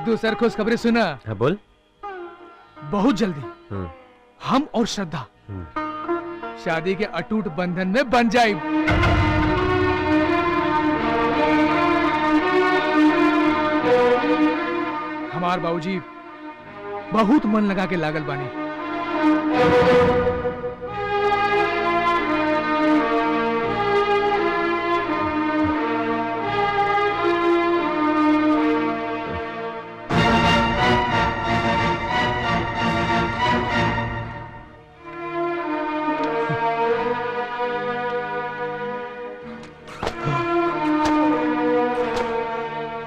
दूसर खुशखबरी सुना। हाँ बोल। बहुत जल्दी हम और श्रद्धा शादी के अटूट बंधन में बन जाए। हमार बाबूजी बहुत मन लगा के लागल बानी।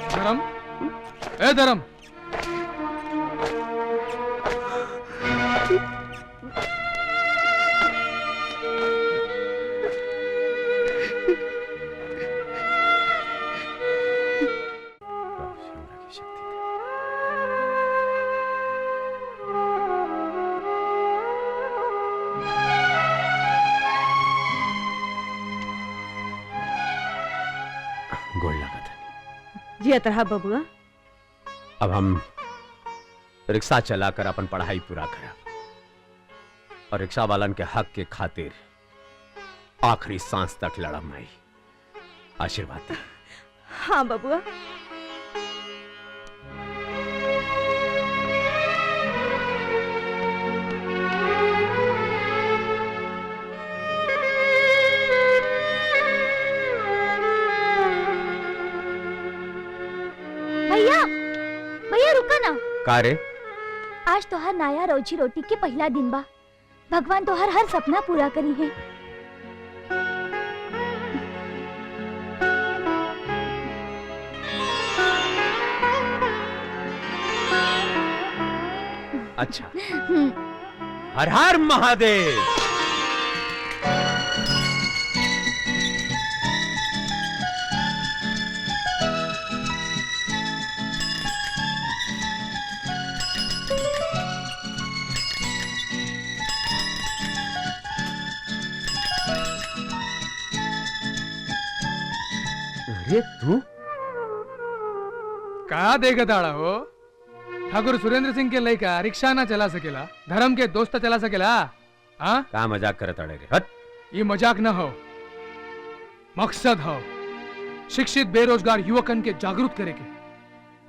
धर्म, ए धर्म, गोड़ लगा था जी अतरहा बबुआ। अब हम रिक्शा चलाकर अपन पढ़ाई पूरा करा और रिक्शा वालन के हक के खातिर आखिरी सांस तक लड़ा। माई आशीर्वाद दे। हाँ बबुआ। भैया भैया रुका ना। का रे? आज तोहर नया रोजी रोटी के पहला दिन बा। भगवान तोहर हर सपना पूरा करी है। अच्छा। हर हर महादेव। अरे तू कहा देगा दाड़ा हो? ठाकुर सुरेंद्र सिंह के लड़का रिक्शा ना चला सकेला, धर्म के दोस्त चला सकेला? हाँ का मजाक करत अड़े रे? हट। ये मजाक न हो, मकसद हो शिक्षित बेरोजगार युवकन के जागरूक करे के।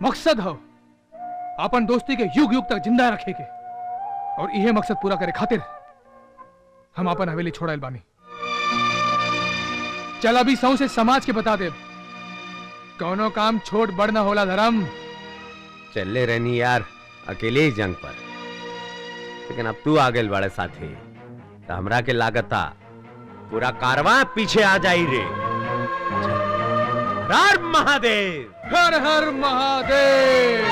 मकसद हो अपन दोस्ती के युग युग तक जिंदा रखे के। और यह मकसद पूरा करे खातिर हम अपन हवेली छोड़ाइल बानी। चल अभी सौ से समाज के बता दे, कौनो काम छोट बड़ न होला धर्म। चले रहनी यार अकेले ही जंग पर, लेकिन अब तू आ गए बड़े साथी तो हमरा के लागता पूरा कारवां पीछे आ जाई रे। हर हर महादेव। हर हर महादेव।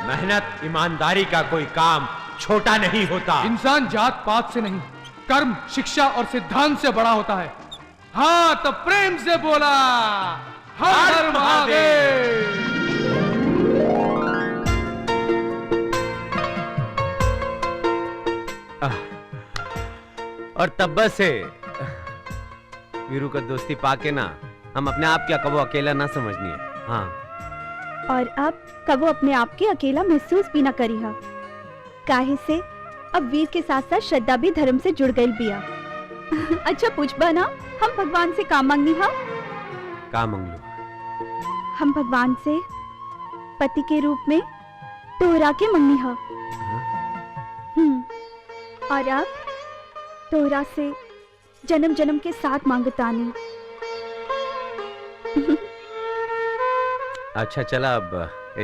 मेहनत ईमानदारी का कोई काम छोटा नहीं होता। इंसान जात पात से नहीं, कर्म शिक्षा और सिद्धांत से बड़ा होता है। हाँ तो प्रेम से बोला हर हर महादेव। और तब से वीरू का दोस्ती पाके ना हम अपने आप क्या कबो अकेला ना समझनी है। हाँ और अब कबो अपने आप के अकेला महसूस भी ना करी हा। काहे से अब वीर के साथ साथ श्रद्धा भी धर्म से जुड़ गई बिया। अच्छा पूछबा ना हम भगवान से का मांगनी हा? का मंगलू? हम भगवान से पति के रूप में तोहरा के मंगनी हा। और अब तोहरा से जन्म जन्म के साथ मांगतानी। अच्छा चला अब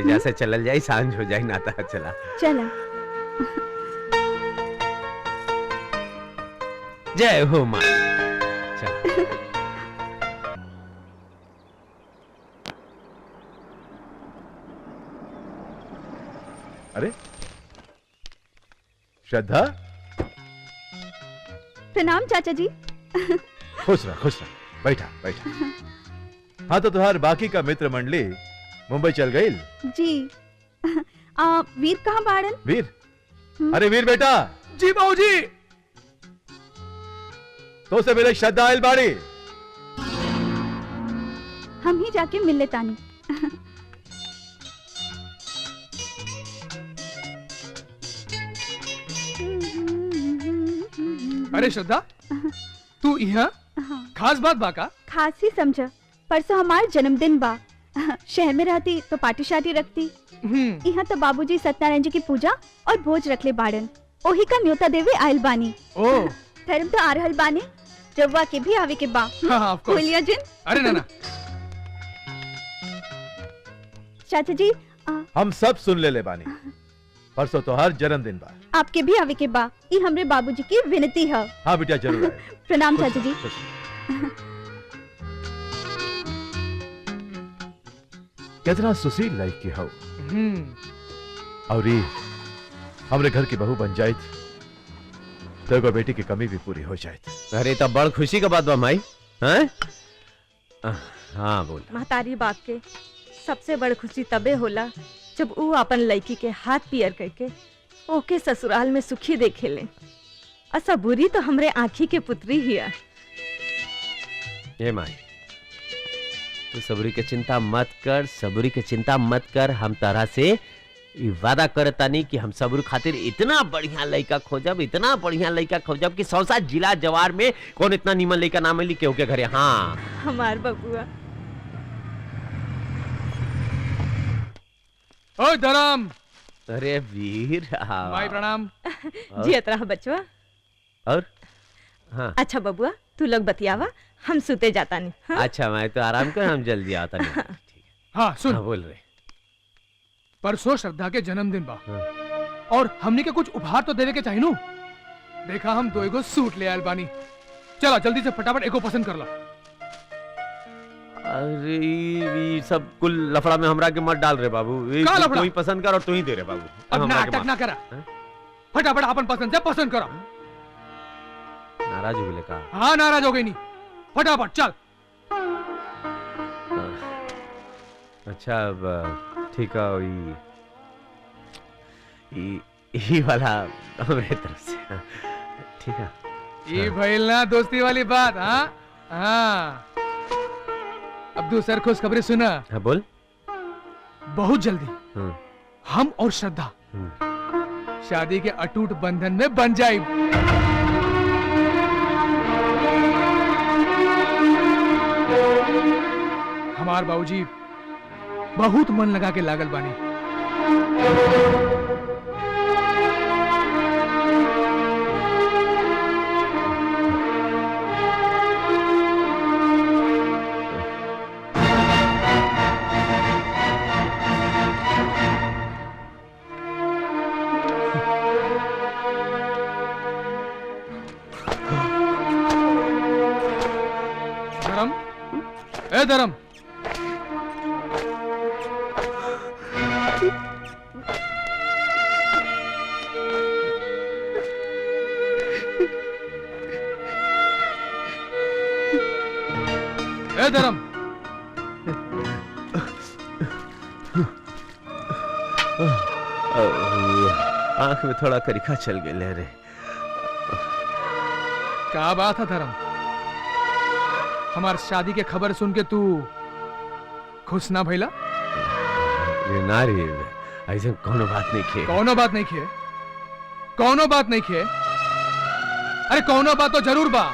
जैसे चलल जाई, सांझ हो जाई नाता। चला चला। जय हो मां। चल। अरे श्रद्धा, प्रणाम चाचा जी। खुश रह खुश रह। बैठा बैठा। हाँ तो तुहार बाकी का मित्र मंडली मुंबई चल गई जी। वीर कहाँ बाड़न? वीर? अरे वीर बेटा। जी बाबूजी। तो से मिले श्रद्धा आइल बाड़ी। हम ही जाके मिल लेतानी। अरे श्रद्धा, तू यहाँ हाँ, खास बात बाका? खास ही समझ। परसों हमार जन्मदिन बा। शहर में रहती तो पार्टी शार्टी रखती। यहाँ तो बाबूजी सत्यनारायण जी की पूजा और भोज रखले बाड़न। ओही का न्योता देवे आयल बानी। ओ धर्म तो आ रहल बानी, रउआ के भी आवे के बा। हाँ, ऑफ कोर्स। बोलिया जिन। अरे ना ना, चाचा जी हम सब सुन ले बानी। परसों तो हर जन्मदिन बा। आपके भी आवे के बा। ये हमरे बाबूजी की विनती है। हाँ बेटा जरूर आए। प्रणाम चाचा जी। खुश। कितना सुशील लाइक की हो और ये हमरे घर की बहू बन जाए तो एगो बेटी की कमी भी पूरी हो जाए। अरे तब बड़ खुशी का बात बा माई। हैं? हाँ बोल। महतारी बाप के सबसे बड़ खुशी तबे होला जब ऊ अपन लड़की के हाथ पियर करके ओके ससुराल में सुखी देखे ले। असा बुरी तो हमरे आँखी के पुत्री ही है। ये माई, तू सबरी के चिंता मत कर, सबरी के चिंता मत कर। हम तरह से ई वादा करतानी कि हम सबरू खातिर इतना बढ़िया लड़का खोजब, इतना बढ़िया लड़का खोजब कि 100 जिला जवार में कौन इतना नीमन लड़का ना मिली केहू के घरे। हाँ हमार बबुआ। ओ धर्म। अरे वीर भाई प्रणाम। जियत रहा बचवा। और हाँ अच्छा बबुआ, तू लोग बतियावा, हम सुते जाता नहीं। हाँ? अच्छा मैं तो आराम कर, हम जल्दी आता नहीं। ठीक है। हाँ सुन, हाँ बोल रहे। परसों श्रद्धा के जन्मदिन बा हाँ। और हमने के कुछ उपहार तो देवे के चाहिए नु। देखा हम दो एगो सूट ले आयल बानी। चला जल्दी से फटाफट एगो पसंद कर ला। अरे ये सब कुल लफड़ा में हमरा के मत डाल रे बाबू। ये का लफड़ा? तू ही पसंद कर और तू ही दे रे बाबू। अब हमरा के नाटक ना मार। करा। हाँ? फटाफट अपन पसंद से पसंद करो। नाराज हो गए का? हाँ नाराज हो गई नहीं, फटाफट चल। अच्छा अब ठीक है। ये वाला मेरे तरफ से। हाँ, ठीक है। ये भइल ना दोस्ती वाली बात। हाँ हाँ, अब दूसर खुशखबरी सुना। हाँ बोल। बहुत जल्दी हम्म, हम और श्रद्धा हम्म। शादी के अटूट बंधन में बन जाए। हमार बाबूजी बहुत मन लगा के लागल बानी। धर्म, ए धर्म, ए धर्म, आंख में थोड़ा करिखा चल गए रे। क्या बात है धर्म? हमार शादी के खबर सुन के तू खुश ना भइला? रे ना रे, ऐसे कोनो बात नहीं खे। कौनो बात नहीं किए, कौनो बात नहीं किए। अरे कौनो बात तो जरूर बा।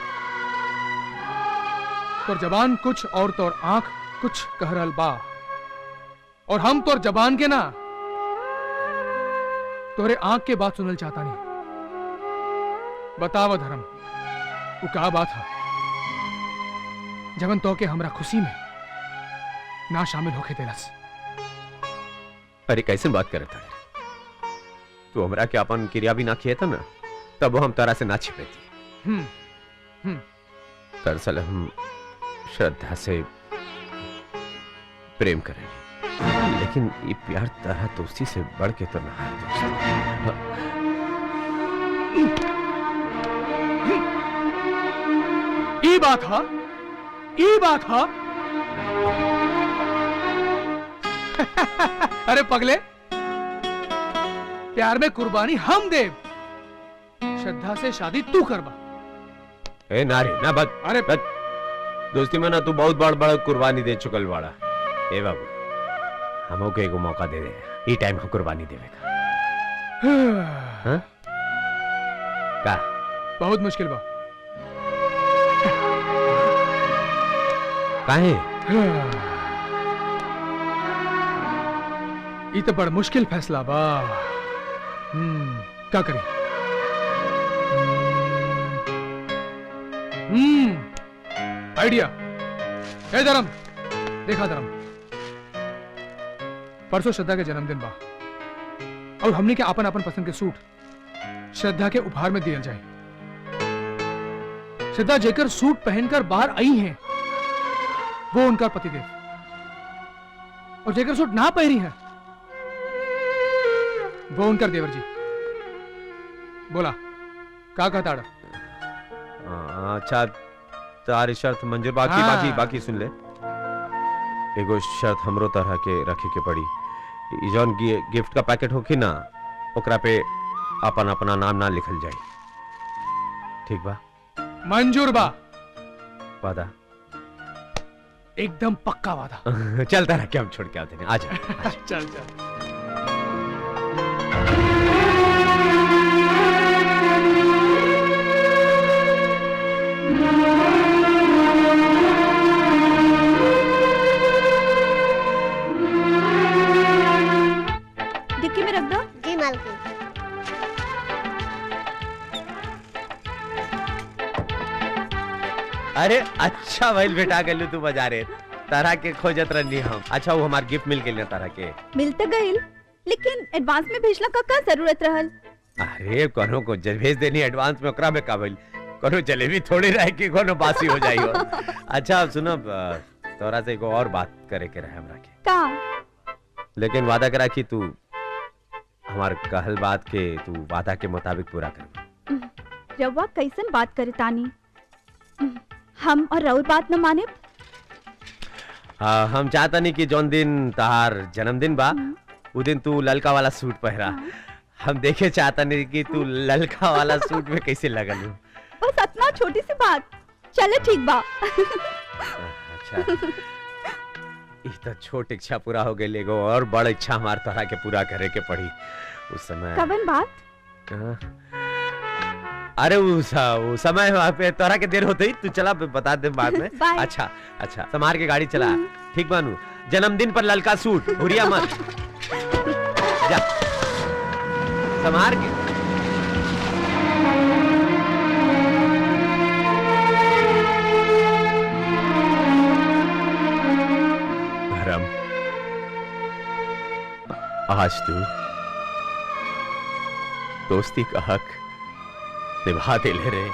तोर जबान कुछ और तोर आंख कुछ कह रहल बा, और हम तोर जबान के ना तोरे आंख के बात सुनल चाहता नहीं। बतावा धर्म, वो क्या बात है जबन तो के हमरा खुशी में ना शामिल होके देलस? अरे कैसे बात करे था? तू हमरा के अपन क्रिया भी ना किए था ना, तब हम तरह से ना छिपे थी। दरअसल हम श्रद्धा से प्रेम करेंगे, लेकिन ये प्यार तरह दोस्ती से बढ़ के तो ना है दोस्त। ई बात है, ई बात है। अरे पगले, प्यार में कुर्बानी हम देव, श्रद्धा से शादी तू करबा। ए ना रे ना बद अरे दोस्ती में ना तू बहुत बड़ बड़ कुर्बानी दे चुकल बाड़ा। ए बाबू हमो के एगो मौका दे दे, ई टाइम हम कुर्बानी देवे का। हाँ? का बहुत मुश्किल बा। काहे? ये तो बड़ा मुश्किल फैसला बा। क्या करें? आइडिया। ए धर्म, देखा धर्म, परसों श्रद्धा के जन्मदिन बा और हमने के अपन अपन पसंद के सूट श्रद्धा के उपहार में दिया जाए। श्रद्धा जेकर सूट पहनकर बाहर आई हैं वो उनका पतिदेव, और जेकर सूट ना पहनी है वो उनका देवर जी। बोला का कहता? अच्छा तारी शर्त मंजूर, बाकी हाँ। बाकी बाकी सुन ले। एगो शर्त हमरो तरह के रखे के पड़ी। ई जौन गिफ्ट का पैकेट होखी ना ओकरा पे अपन अपना नाम ना लिखल जाए, ठीक बा? मंजूर बा, वादा? एकदम पक्का वादा। चलता रह के हम छोड़ के आते हैं। आजा, आजा। चल चल। डिक्की में रख दो। जी मालकिन। अरे अच्छा भइल बेटा गलू तू बाजारे, तरह के खोजत रहनी हम। अच्छा वो हमार गिफ्ट मिल गेल तरह के। मिल तो गइल, लेकिन एडवांस में भेजला का जरूरत रहल? अरे कोनो को भेज देनी एडवांस में, ओकरा में का भइल? कोनो जलेबी थोड़ी रहे कि कोनो बासी हो जाई हो। अच्छा अब सुनो, तोरा से एगो और बात करे के रहे हमरा के। का? लेकिन वादा करा कि तू हमार कहल बात के तू वादा के मुताबिक पूरा कर। रउआ कैसन बात करे तानी? हम और राउर बात न माने? हम चाहता नहीं कि जौन दिन तहार जन्मदिन बा उ दिन तू ललका वाला सूट पहरा। हम देखे चाहता नहीं कि तू ललका वाला सूट में कैसे लगल हो। बस इतना छोटी सी बात। चले ठीक बा। अच्छा ई तो छोट इच्छा पूरा हो गई, एगो और बड़ इच्छा हमार तरह के पूरा करे के पड़ी उस समय। कवन बात? हाँ? अरे उस समय वहाँ पे तोरा के देर होते ही तू चला बता दे बाद में। बाय। अच्छा अच्छा संभार के गाड़ी चला, ठीक बानू? जन्मदिन पर ललका सूट भूरिया मत। जा संभार के। धर्म आज तू दोस्ती का हक निभा दे ले रे।